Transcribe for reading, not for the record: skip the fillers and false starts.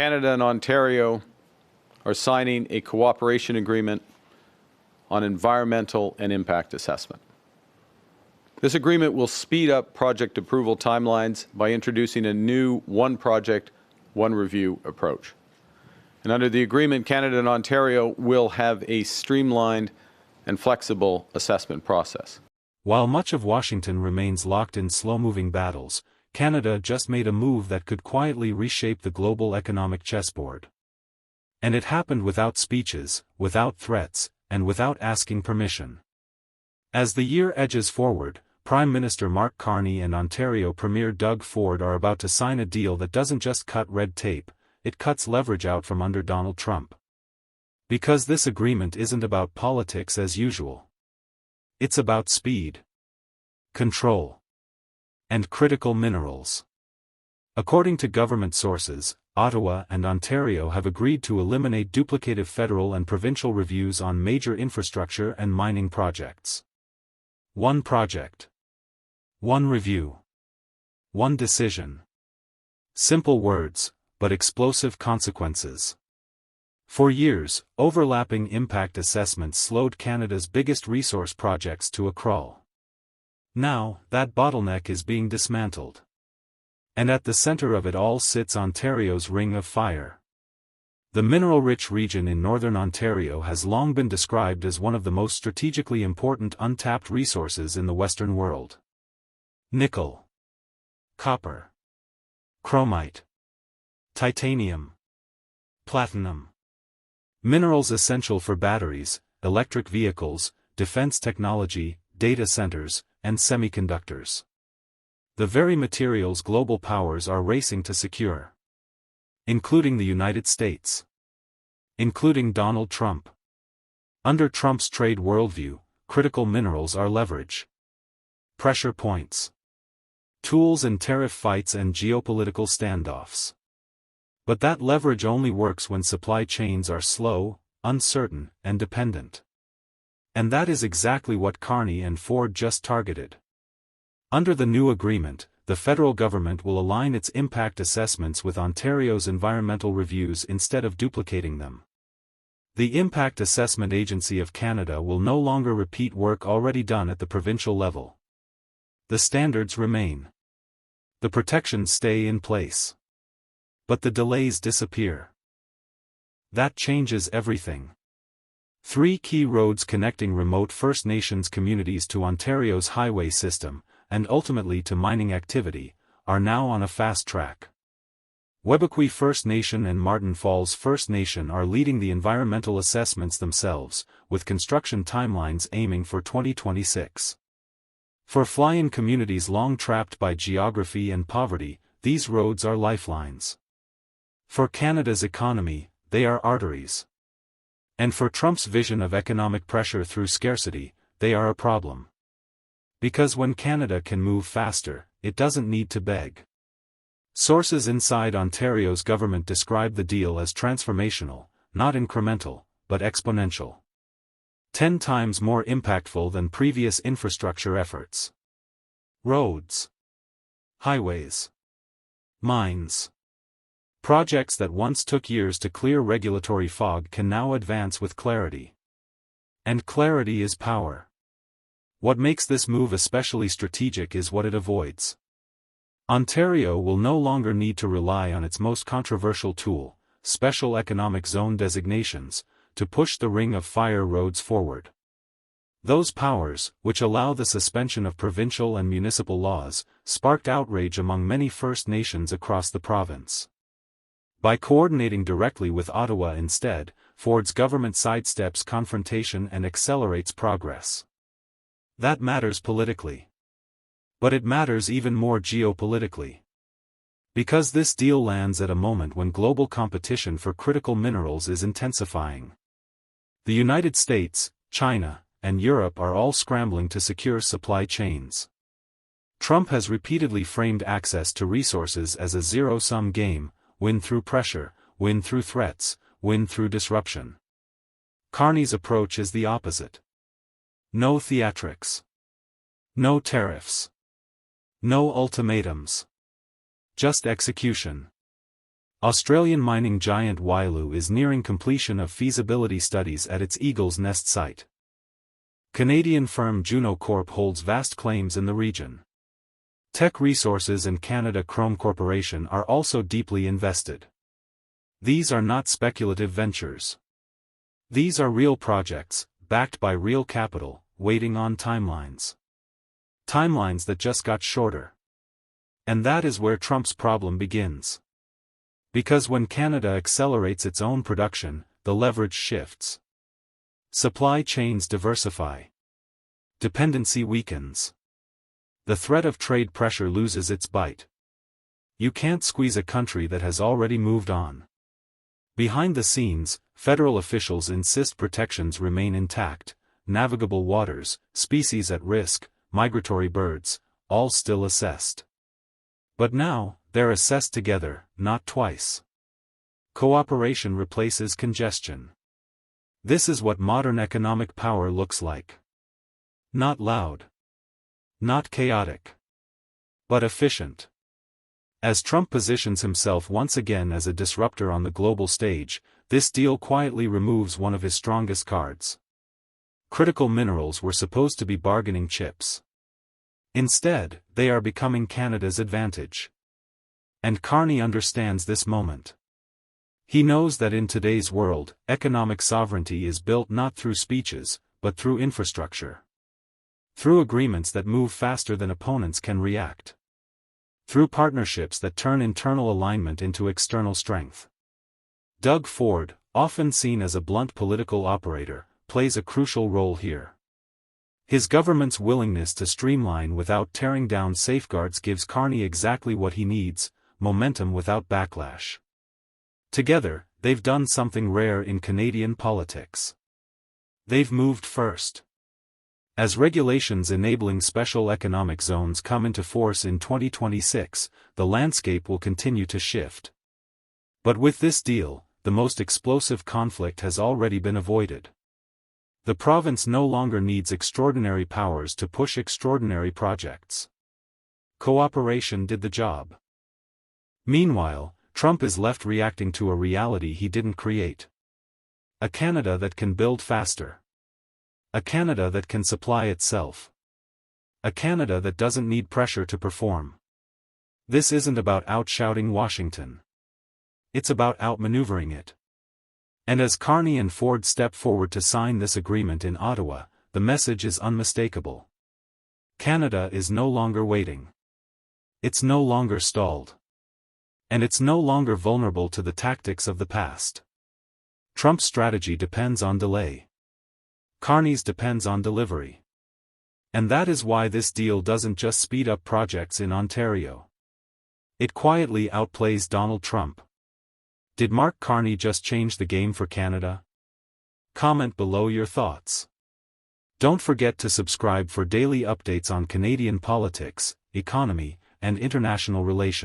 Canada and Ontario are signing a cooperation agreement on environmental and impact assessment. This agreement will speed up project approval timelines by introducing a new one project, one review approach. And under the agreement, Canada and Ontario will have a streamlined and flexible assessment process. While much of Washington remains locked in slow-moving battles, Canada just made a move that could quietly reshape the global economic chessboard. And it happened without speeches, without threats, and without asking permission. As the year edges forward, Prime Minister Mark Carney and Ontario Premier Doug Ford are about to sign a deal that doesn't just cut red tape, it cuts leverage out from under Donald Trump. Because this agreement isn't about politics as usual. It's about speed, control, and critical minerals. According to government sources, Ottawa and Ontario have agreed to eliminate duplicative federal and provincial reviews on major infrastructure and mining projects. One project. One review. One decision. Simple words, but explosive consequences. For years, overlapping impact assessments slowed Canada's biggest resource projects to a crawl. Now, that bottleneck is being dismantled. And at the center of it all sits Ontario's Ring of Fire. The mineral-rich region in northern Ontario has long been described as one of the most strategically important untapped resources in the Western world. Nickel, copper, chromite, titanium, platinum. Minerals essential for batteries, electric vehicles, defense technology, data centers, and semiconductors. The very materials global powers are racing to secure. Including the United States. Including Donald Trump. Under Trump's trade worldview, critical minerals are leverage. Pressure points. Tools in tariff fights and geopolitical standoffs. But that leverage only works when supply chains are slow, uncertain, and dependent. And that is exactly what Carney and Ford just targeted. Under the new agreement, the federal government will align its impact assessments with Ontario's environmental reviews instead of duplicating them. The Impact Assessment Agency of Canada will no longer repeat work already done at the provincial level. The standards remain. The protections stay in place. But the delays disappear. That changes everything. 3 key roads connecting remote First Nations communities to Ontario's highway system, and ultimately to mining activity, are now on a fast track. Webequie First Nation and Martin Falls First Nation are leading the environmental assessments themselves, with construction timelines aiming for 2026. For fly-in communities long trapped by geography and poverty, these roads are lifelines. For Canada's economy, they are arteries. And for Trump's vision of economic pressure through scarcity, they are a problem. Because when Canada can move faster, it doesn't need to beg. Sources inside Ontario's government describe the deal as transformational, not incremental, but exponential. 10 times more impactful than previous infrastructure efforts. Roads. Highways. Mines. Projects that once took years to clear regulatory fog can now advance with clarity. And clarity is power. What makes this move especially strategic is what it avoids. Ontario will no longer need to rely on its most controversial tool, special economic zone designations, to push the Ring of Fire roads forward. Those powers, which allow the suspension of provincial and municipal laws, sparked outrage among many First Nations across the province. By coordinating directly with Ottawa instead, Ford's government sidesteps confrontation and accelerates progress. That matters politically. But it matters even more geopolitically. Because this deal lands at a moment when global competition for critical minerals is intensifying. The United States, China, and Europe are all scrambling to secure supply chains. Trump has repeatedly framed access to resources as a zero-sum game, win through pressure, win through threats, win through disruption. Carney's approach is the opposite. No theatrics. No tariffs. No ultimatums. Just execution. Australian mining giant Wyloo is nearing completion of feasibility studies at its Eagle's Nest site. Canadian firm Juno Corp holds vast claims in the region. Teck Resources and Canada Chrome Corporation are also deeply invested. These are not speculative ventures. These are real projects, backed by real capital, waiting on timelines. Timelines that just got shorter. And that is where Trump's problem begins. Because when Canada accelerates its own production, the leverage shifts. Supply chains diversify. Dependency weakens. The threat of trade pressure loses its bite. You can't squeeze a country that has already moved on. Behind the scenes, federal officials insist protections remain intact: navigable waters, species at risk, migratory birds, all still assessed. But now, they're assessed together, not twice. Cooperation replaces congestion. This is what modern economic power looks like. Not loud. Not chaotic. But efficient. As Trump positions himself once again as a disruptor on the global stage, this deal quietly removes one of his strongest cards. Critical minerals were supposed to be bargaining chips. Instead, they are becoming Canada's advantage. And Carney understands this moment. He knows that in today's world, economic sovereignty is built not through speeches, but through infrastructure. Through agreements that move faster than opponents can react. Through partnerships that turn internal alignment into external strength. Doug Ford, often seen as a blunt political operator, plays a crucial role here. His government's willingness to streamline without tearing down safeguards gives Carney exactly what he needs: momentum without backlash. Together, they've done something rare in Canadian politics. They've moved first. As regulations enabling special economic zones come into force in 2026, the landscape will continue to shift. But with this deal, the most explosive conflict has already been avoided. The province no longer needs extraordinary powers to push extraordinary projects. Cooperation did the job. Meanwhile, Trump is left reacting to a reality he didn't create. A Canada that can build faster. A Canada that can supply itself. A Canada that doesn't need pressure to perform. This isn't about outshouting Washington. It's about outmaneuvering it. And as Carney and Ford step forward to sign this agreement in Ottawa, the message is unmistakable. Canada is no longer waiting. It's no longer stalled. And it's no longer vulnerable to the tactics of the past. Trump's strategy depends on delay. Carney's depends on delivery. And that is why this deal doesn't just speed up projects in Ontario. It quietly outplays Donald Trump. Did Mark Carney just change the game for Canada? Comment below your thoughts. Don't forget to subscribe for daily updates on Canadian politics, economy, and international relations.